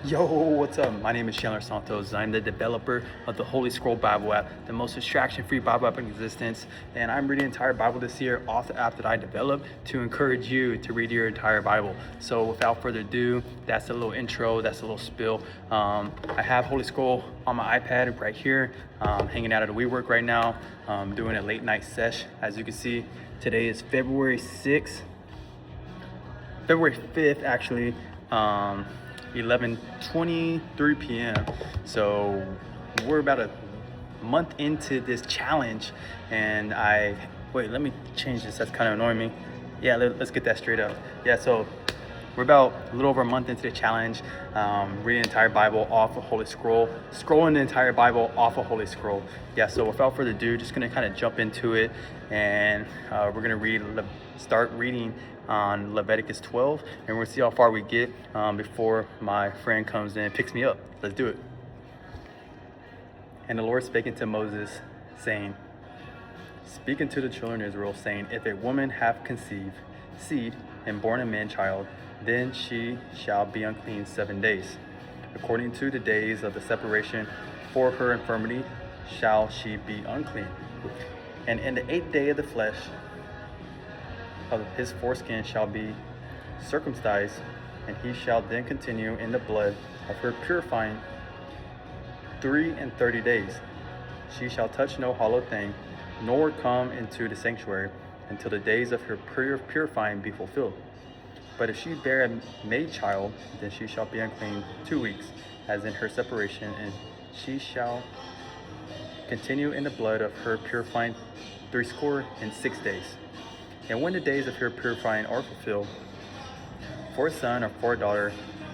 Yo, what's up? My name is Chandler Santos. I'm the developer of the Holy Scroll Bible app, the most distraction-free Bible app in existence. And I'm reading the entire Bible this year off the app that I developed to encourage you to read your entire Bible. So without further ado, that's a little intro, that's a little spill. I have Holy Scroll on my iPad right here, hanging out at a WeWork right now, doing a late night sesh. As you can see, today is February 5th actually. 11:23 p.m. So we're about a month into this challenge, and wait, let me change this. That's kind of annoying me. Yeah, let's get that straight up. Yeah, so we're about a little over a month into the challenge, reading the entire Bible off of Holy Scroll, scrolling the entire Bible off of Holy Scroll. Yeah, so without further ado, just gonna kind of jump into it, and we're gonna start reading on Leviticus 12, and we'll see how far we get before my friend comes in and picks me up. Let's do it. And the Lord spake unto Moses, saying, Speak unto the children of Israel, saying, If a woman have conceived seed and born a man child, then she shall be unclean 7 days. According to the days of the separation for her infirmity shall she be unclean. And in the 8th day of the flesh of his foreskin shall be circumcised, and he shall then continue in the blood of her purifying 3 and 30 days. She shall touch no hollow thing, nor come into the sanctuary until the days of her purifying be fulfilled. But if she bear a maid child, then she shall be unclean 2 weeks, as in her separation, and she shall continue in the blood of her purifying 66 days. And when the days of her purifying are fulfilled, for a son or for a daughter,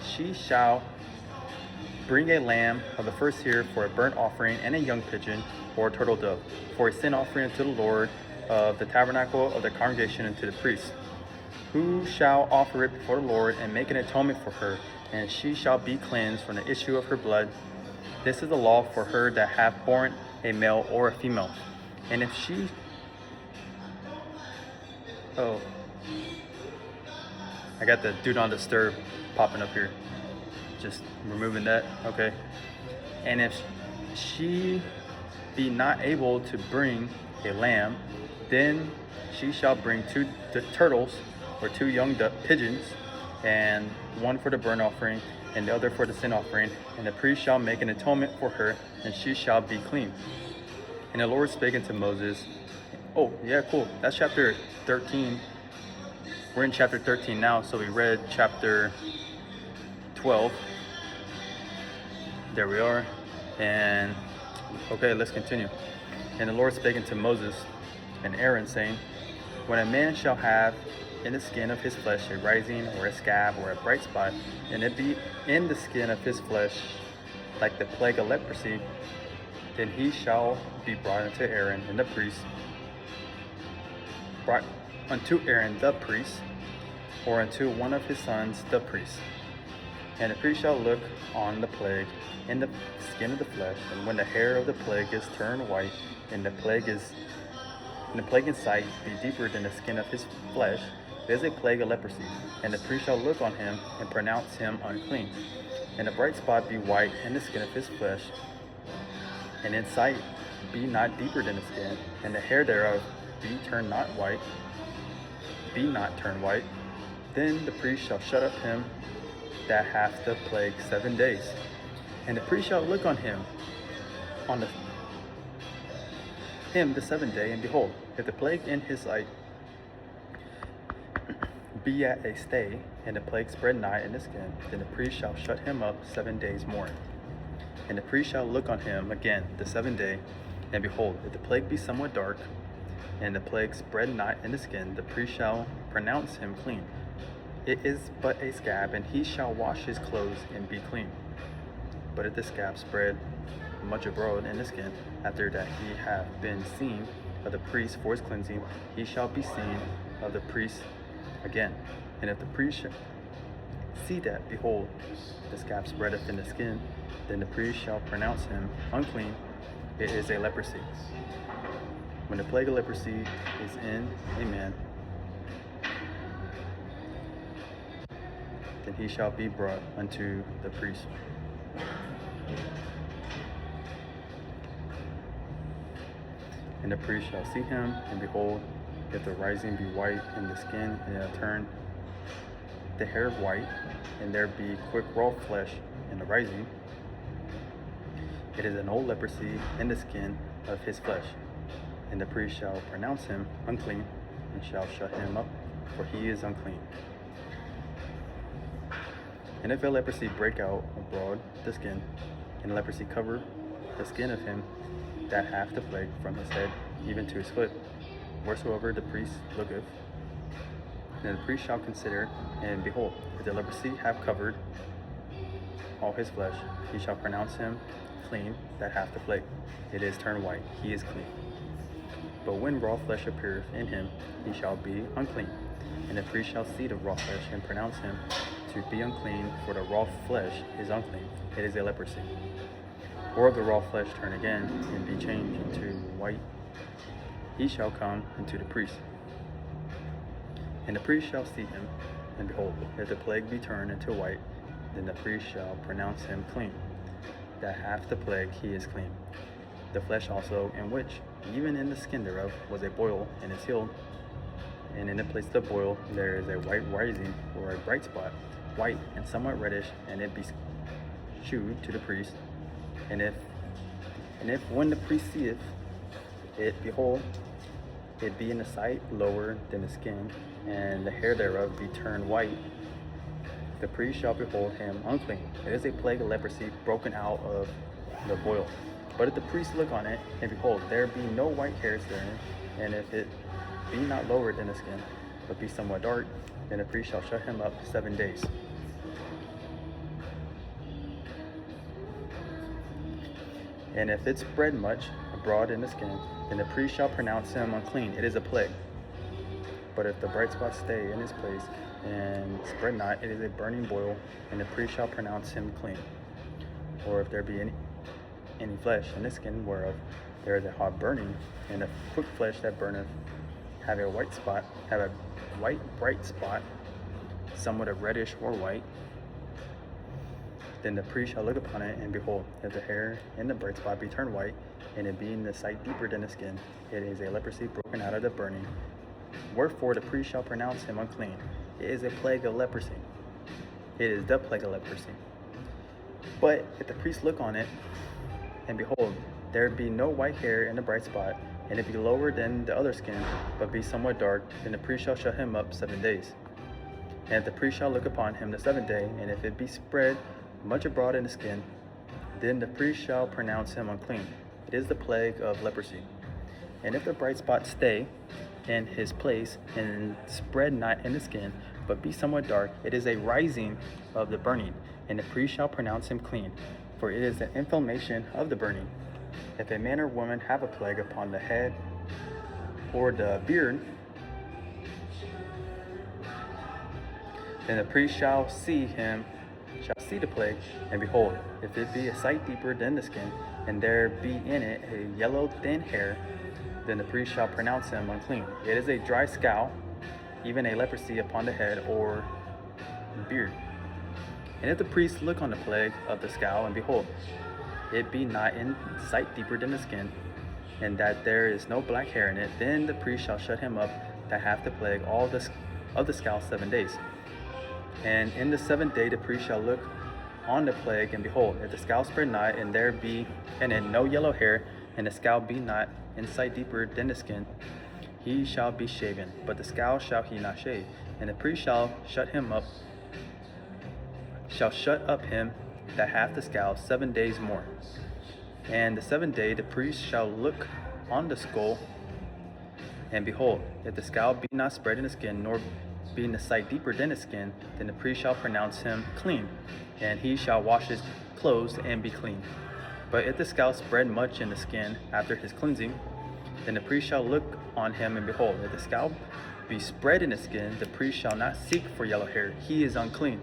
she shall bring a lamb of the first year for a burnt offering, and a young pigeon or a turtle dove for a sin offering unto the Lord of the tabernacle of the congregation unto the priest, who shall offer it before the Lord and make an atonement for her, and she shall be cleansed from the issue of her blood. This is the law for her that hath borne a male or a female. And if she I got the do not disturb popping up here. Just removing that, okay. And if she be not able to bring a lamb, then she shall bring 2 turtles or 2 young pigeons, and one for the burnt offering and the other for the sin offering, and the priest shall make an atonement for her, and she shall be clean. And the Lord spake unto Moses. Oh, yeah, cool. That's chapter 13. We're in chapter 13 now, so we read chapter 12. There we are. And okay, let's continue. And the Lord spake unto Moses and Aaron, saying, When a man shall have in the skin of his flesh a rising or a scab or a bright spot, and it be in the skin of his flesh like the plague of leprosy, then he shall be brought unto Aaron and the priest, brought unto Aaron the priest, or unto one of his sons the priest. And the priest shall look on the plague in the skin of the flesh, and when the hair of the plague is turned white, and the plague in sight be deeper than the skin of his flesh, it is a plague of leprosy. And the priest shall look on him and pronounce him unclean. And the bright spot be white in the skin of his flesh, and in sight be not deeper than the skin, and the hair thereof be not turned white, then the priest shall shut up him that hath the plague 7 days. And the priest shall look on him the 7th day, and behold, if the plague in his sight be at a stay, and the plague spread not in the skin, then the priest shall shut him up 7 days more. And the priest shall look on him again the 7th day, and behold, if the plague be somewhat dark, and the plague spread not in the skin, the priest shall pronounce him clean. It is but a scab, and he shall wash his clothes and be clean. But if the scab spread much abroad in the skin, after that he hath been seen of the priest for his cleansing, he shall be seen of the priest again. And if the priest see that, behold, the scab spreadeth in the skin, then the priest shall pronounce him unclean. It is a leprosy. When the plague of leprosy is in a man, then he shall be brought unto the priest. And the priest shall see him, and behold, if the rising be white in the skin, and it turn the hair white, and there be quick raw flesh in the rising, it is an old leprosy in the skin of his flesh. And the priest shall pronounce him unclean, and shall shut him up, for he is unclean. And if a leprosy break out abroad the skin, and leprosy cover the skin of him that hath the plague from his head even to his foot, wheresoever the priest looketh, then the priest shall consider, and behold, if the leprosy have covered all his flesh, he shall pronounce him clean that hath the plague. It is turned white, he is clean. But when raw flesh appeareth in him, he shall be unclean. And the priest shall see the raw flesh, and pronounce him to be unclean, for the raw flesh is unclean, it is a leprosy. Or if the raw flesh turn again, and be changed into white, he shall come unto the priest. And the priest shall see him, and behold, if the plague be turned into white, then the priest shall pronounce him clean. That hath the plague, he is clean. The flesh also, in which, even in the skin thereof, was a boil, and is healed, and in the place of the boil there is a white rising, or a bright spot, white and somewhat reddish, and it be shewed to the priest. And if when the priest seeth it, behold, it be in the sight lower than the skin, and the hair thereof be turned white, the priest shall behold him unclean. It is a plague of leprosy broken out of the boil. But if the priest look on it, and behold, there be no white hairs therein, and if it be not lower than the skin, but be somewhat dark, then the priest shall shut him up 7 days. And if it spread much abroad in the skin, then the priest shall pronounce him unclean. It is a plague. But if the bright spot stay in his place, and spread not, it is a burning boil, and the priest shall pronounce him clean. Or if there be any flesh in the skin whereof there is a hot burning, and the quick flesh that burneth have a white bright spot, somewhat of reddish or white, then the priest shall look upon it, and behold, if the hair in the bright spot be turned white, and it be in the sight deeper than the skin, it is a leprosy broken out of the burning. Wherefore the priest shall pronounce him unclean. It is a plague of leprosy. It is the plague of leprosy. But if the priest look on it, and behold, there be no white hair in the bright spot, and it be lower than the other skin, but be somewhat dark, then the priest shall shut him up 7 days. And if the priest shall look upon him the 7th day, and if it be spread much abroad in the skin, then the priest shall pronounce him unclean. It is the plague of leprosy. And if the bright spot stay in his place, and spread not in the skin, but be somewhat dark, it is a rising of the burning, and the priest shall pronounce him clean, for it is an inflammation of the burning. If a man or woman have a plague upon the head or the beard, then the priest shall see the plague, and behold, if it be a sight deeper than the skin, and there be in it a yellow thin hair, then the priest shall pronounce him unclean. It is a dry scowl, even a leprosy upon the head or beard. And if the priest look on the plague of the scowl, and behold, it be not in sight deeper than the skin, and that there is no black hair in it, then the priest shall shut him up that hath the plague of the scowl 7 days. And in the 7th day the priest shall look on the plague, and behold, if the scowl spread not, and there be in it no yellow hair, and the scowl be not in sight deeper than the skin, he shall be shaven, but the scowl shall he not shave. And the priest shall shut up him that hath the scowl 7 days more. And the 7th day the priest shall look on the skull, and behold, if the scowl be not spread in the skin, nor be in the sight deeper than the skin, then the priest shall pronounce him clean, and he shall wash his clothes and be clean. But if the scowl spread much in the skin after his cleansing, then the priest shall look on him, and behold, if the scowl be spread in the skin, the priest shall not seek for yellow hair, he is unclean.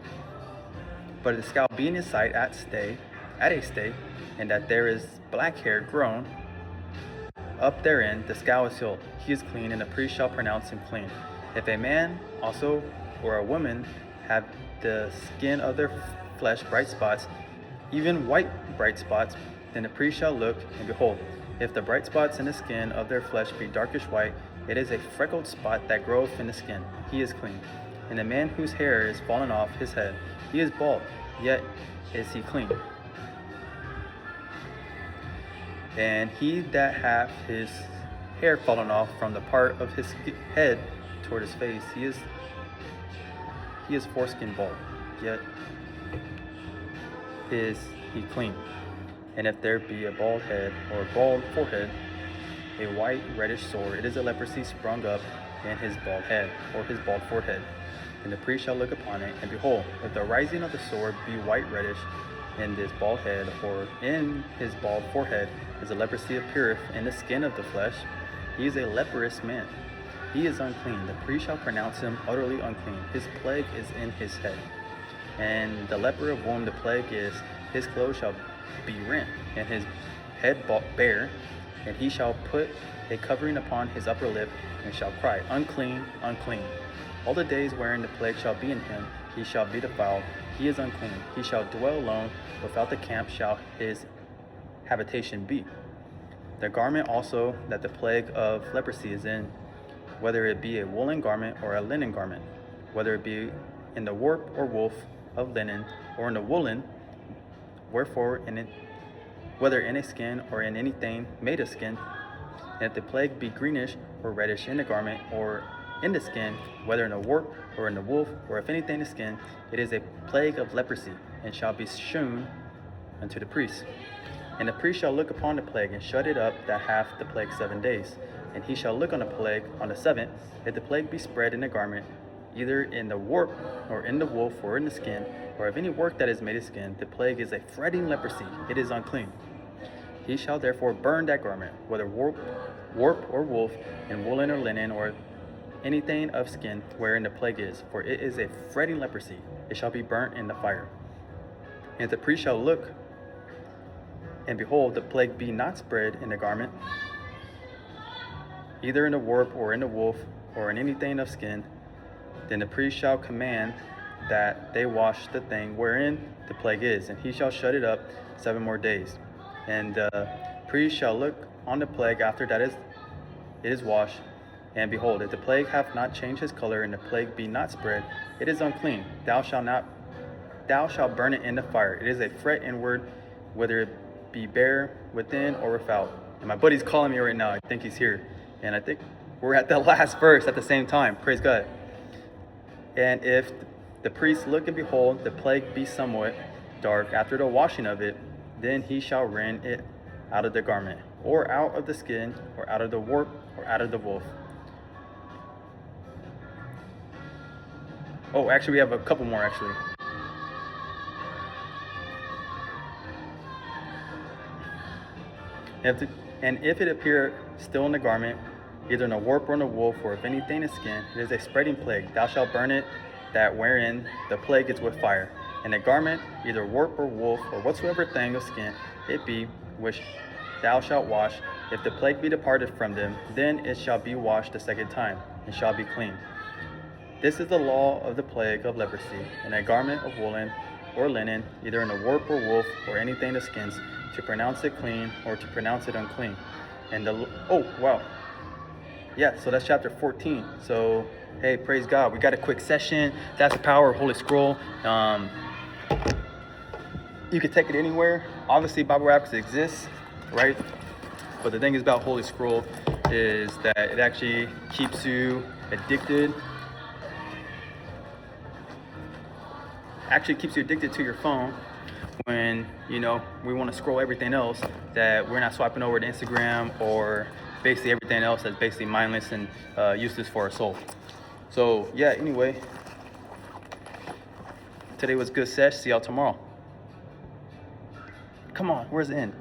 But if the scowl be in his sight at a stay, and that there is black hair grown up therein, the scowl is healed, he is clean, and the priest shall pronounce him clean. If a man also or a woman have the skin of their flesh bright spots, even white bright spots, then the priest shall look, and behold, if the bright spots in the skin of their flesh be darkish white, it is a freckled spot that groweth in the skin. He is clean. And the man whose hair is fallen off his head, he is bald, yet is he clean. And he that hath his hair fallen off from the part of his head toward his face, he is foreskin bald, yet is he clean. And if there be a bald head or a bald forehead, a white reddish sore, it is a leprosy sprung up in his bald head or his bald forehead. And the priest shall look upon it, and behold, if the rising of the sore be white reddish in his bald head or in his bald forehead, is a leprosy appeareth in the skin of the flesh, he is a leprous man. He is unclean. The priest shall pronounce him utterly unclean. His plague is in his head. And the leper of whom the plague is, his clothes shall be rent, and his head bare, and he shall put a covering upon his upper lip, and shall cry, Unclean, unclean. All the days wherein the plague shall be in him, he shall be defiled. He is unclean. He shall dwell alone. Without the camp shall his habitation be. The garment also that the plague of leprosy is in, whether it be a woolen garment or a linen garment, whether it be in the warp or woof of linen, or in the woolen, wherefore in it, whether in a skin or in anything made of skin, and if the plague be greenish or reddish in the garment or in the skin, whether in the warp or in the woof, or if anything is skin, it is a plague of leprosy, and shall be shewn unto the priest. And the priest shall look upon the plague, and shut it up that hath the plague 7 days. And he shall look on the plague on the 7th. If the plague be spread in the garment, either in the warp, or in the woof, or in the skin, or of any work that is made of skin, the plague is a fretting leprosy, it is unclean. He shall therefore burn that garment, whether warp or woof, in woolen or linen, or anything of skin wherein the plague is, for it is a fretting leprosy, it shall be burnt in the fire. And the priest shall look, and behold, the plague be not spread in the garment, either in the warp or in the woof, or in anything of skin, then the priest shall command that they wash the thing wherein the plague is, and he shall shut it up 7 more days. And the priest shall look on the plague after that it is washed, and behold, if the plague hath not changed his color, and the plague be not spread, it is unclean. Thou shalt burn it in the fire. It is a fret inward, whether it be bare within or without. And my buddy's calling me right now. I think he's here. And I think we're at the last verse at the same time. Praise God. And if the priest look and behold, the plague be somewhat dark after the washing of it, then he shall rend it out of the garment, or out of the skin, or out of the warp, or out of the woof. Oh, actually, we have a couple more, actually. And if it appear still in the garment, either in a warp or in a woof, or if anything is skin, it is a spreading plague. Thou shalt burn it, that wherein the plague is with fire. And the garment, either warp or woof, or whatsoever thing of skin it be, which thou shalt wash, if the plague be departed from them, then it shall be washed the 2nd time, and shall be clean. This is the law of the plague of leprosy, and a garment of woolen or linen, either in a warp or woof, or anything of skins, to pronounce it clean or to pronounce it unclean. And oh wow, yeah, so that's chapter 14. So hey, praise God, we got a quick session. That's the power of Holy Scroll. You can take it anywhere. Obviously Bible apps exists, right? But the thing is about Holy Scroll is that it actually keeps you addicted. To your phone when, you know, we want to scroll everything else, that we're not swiping over to Instagram or basically everything else that's basically mindless and useless for our soul. So yeah, anyway, today was good sesh. See y'all tomorrow. Come on, where's the end?